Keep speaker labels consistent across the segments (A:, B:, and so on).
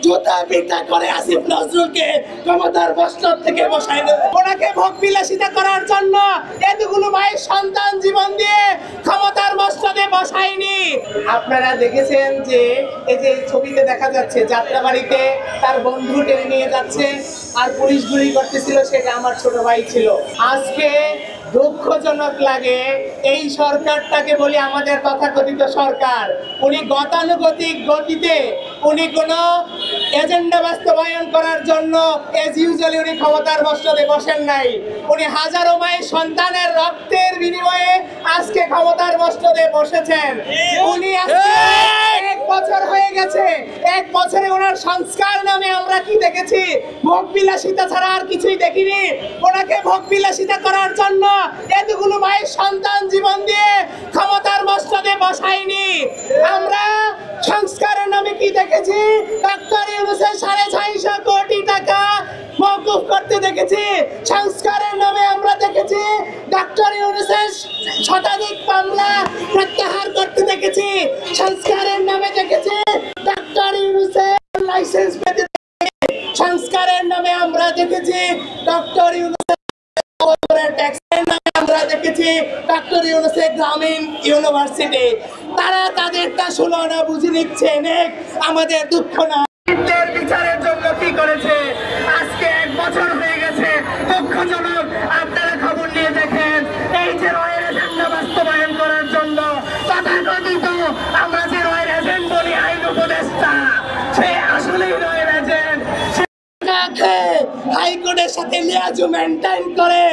A: জুতা পিটা করে আসিফ নজরুলকে ক্ষমতার বস্ত্র থেকে বসায় দেবে। ওনাকে ভোগ বিলাসিতা করার জন্য এতগুলো মায়ের সন্তান জীবন দিয়ে ক্ষমতার বস্ত্রে বসায়নি। আপনারা দেখেছেন যে এই যে ছবিতে দেখা যাচ্ছে যাত্রাবাড়িতে তার বন্ধু টেনে নিয়ে যাচ্ছে আর পুলিশ গুলি করতেছিল, সেটা আমার ছোট ভাই ছিল। আজকে দুঃখজনক লাগে এই সরকারটাকে বলি আমাদের তথাকথিত সরকার, উনি গতানুগতিক গতিতে উনি কোনো এজেন্ডা বাস্তবায়ন করার জন্য এজ ইউজুয়ালি উনি ক্ষমতার বস্ত্রে বসেন নাই। উনি হাজারো মায়ের সন্তানের রক্তের বিনিময়ে আজকে ক্ষমতার বস্ত্রে বসেছেন। উনি এক বছর হয়ে গেছে, এক বছরে ওনার সংস্কার নামে আমরা কি দেখেছি? ভোগ বিলাসিতা ছাড়া আর কিছুই দেখিনি। ওনাকে ভোগ বিলাসিতা করার জন্য এতগুলো মায়ের সন্তান জীবন দিয়ে ক্ষমতার বস্ত্রে বসায়নি। আমরা সংস্কারের নামে কি দেখেছি? ডক্টর ইউনূসের 650 কোটি টাকা মওকুফ করতে দেখেছি। সংস্কারের নামে আমরা দেখেছি ডক্টর ইউনূসের শতাধিক মামলা প্রত্যাহার করতে দেখেছি। সংস্কারের নামে দেখেছি ডক্টর ইউনূসের লাইসেন্স পেতে। সংস্কারের নামে আমরা দেখেছি ডক্টর ইউনূসের ট্যাক্সের নামে আমরা দেখেছি ডক্টর ইউনূসের গ্রামীণ ইউনিভার্সিটি। তারা তাদেরটা শুনো না, বুঝে নিচ্ছে। আমাদের দুঃখ না, বিচারের জন্য কি করেছে? আজকে এক বছর হয়ে গেছে। দুঃখজনক, আপনারা খবর নিয়ে দেখেন এই যে রয়ের এজেন্ডা বাস্তবায়ন করার জন্য তথাকথিত আমরা যে রয়ের এজেন্ট বলি আইন উপদেষ্টা, সে আসলেই রয়ের এজেন্ট। হাইকোর্টের সাথে লিয়াজু মেনটেন করে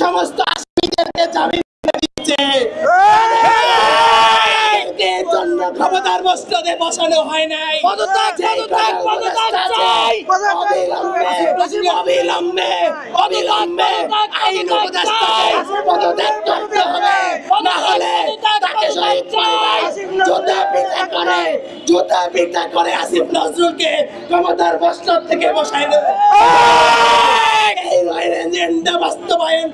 A: সমস্ত আসামিদেরকে জামিন দিচ্ছে। জন্য ক্ষমতার বস্ত্রে বসানো হয় নাই। অবিলম্বে আইন উপদেষ্টাকে পদত্যাগ করতে হবে, না হলে তাকে শহীদ পরিবার জুতা পিটা করে আসিফ নজরুলকে ক্ষমতার বস্ত্র থেকে বসায় দেবে। এই রয়ের এজেন্ডা বাস্তবায়ন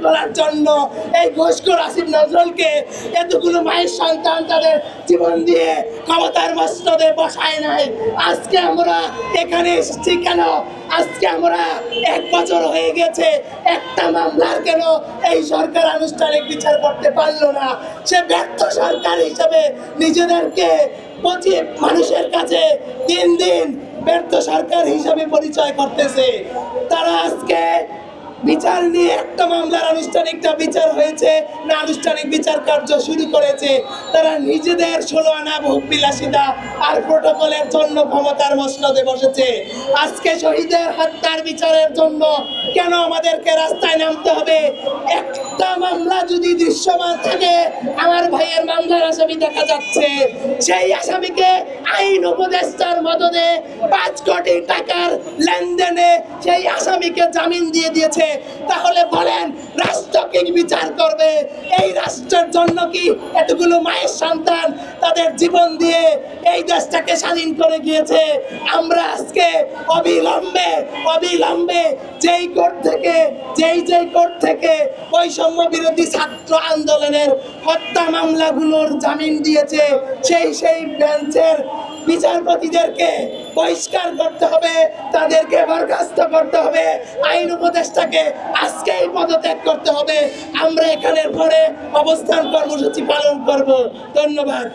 A: করার জন্য এই ঘুষখোর আসিফ নজরুলকে এতগুলো মায়ের সন্তান তাদের জীবন দিয়ে ক্ষমতার বস্ত্রে বসায় নাই। আজকে আমরা এখানে এসেছি কেন? আজকে আমরা এক বছর হয়ে গেছে, একটা মামলার কেন এই সরকার আনুষ্ঠানিক বিচার করতে পারলো না? সে ব্যর্থ সরকার হিসেবে নিজেদেরকে মানুষের কাছে দিন দিন ব্যর্থ সরকার হিসাবে পরিচয় করতেছে। তারা আজকে বিচার নিয়ে একটা মামলার আনুষ্ঠানিকটা বিচার হয়েছে না, আনুষ্ঠানিক বিচার কার্য শুরু করেছে। তারা নিজেদের 16 আনা ভোগ বিলাসিতা আর প্রটোকলের জন্য ক্ষমতার মসনদে বসেছে। আজকে শহীদের হত্যার বিচারের জন্য কেন আমাদেরকে রাস্তায় নামতে হবে? একটা মামলা যদি দৃশ্যমান থাকে, আমার ভাইয়ের মামলার আসামি দেখা যাচ্ছে, সেই আসামিকে আইন উপদেষ্টার মদদে 5 কোটি টাকার লেনদেনে সেই আসামিকে জামিন দিয়ে দিয়েছে। তাহলে বলেন রাষ্ট্র কি বিচার করবে? এই রাষ্ট্রের জন্য কি এতগুলো মায়ের সন্তান তাদের জীবন দিয়ে এই দেশটাকে স্বাধীন করে গিয়েছে? আমরা আজকে অবিলম্বে যেই কোর্ট থেকে বৈষম্য বিরোধী ছাত্র আন্দোলনের হত্যা মামলাগুলোর জামিন দিয়েছে, সেই বেঞ্চের বিচারপতিদেরকে বহিষ্কার করতে হবে, তাদেরকে বরখাস্ত করতে হবে, আইন উপদেষ্টাকে আজকেই পদত্যাগ করতে হবে। আমরা এখানের পরে অবস্থান কর্মসূচি পালন করব। ধন্যবাদ।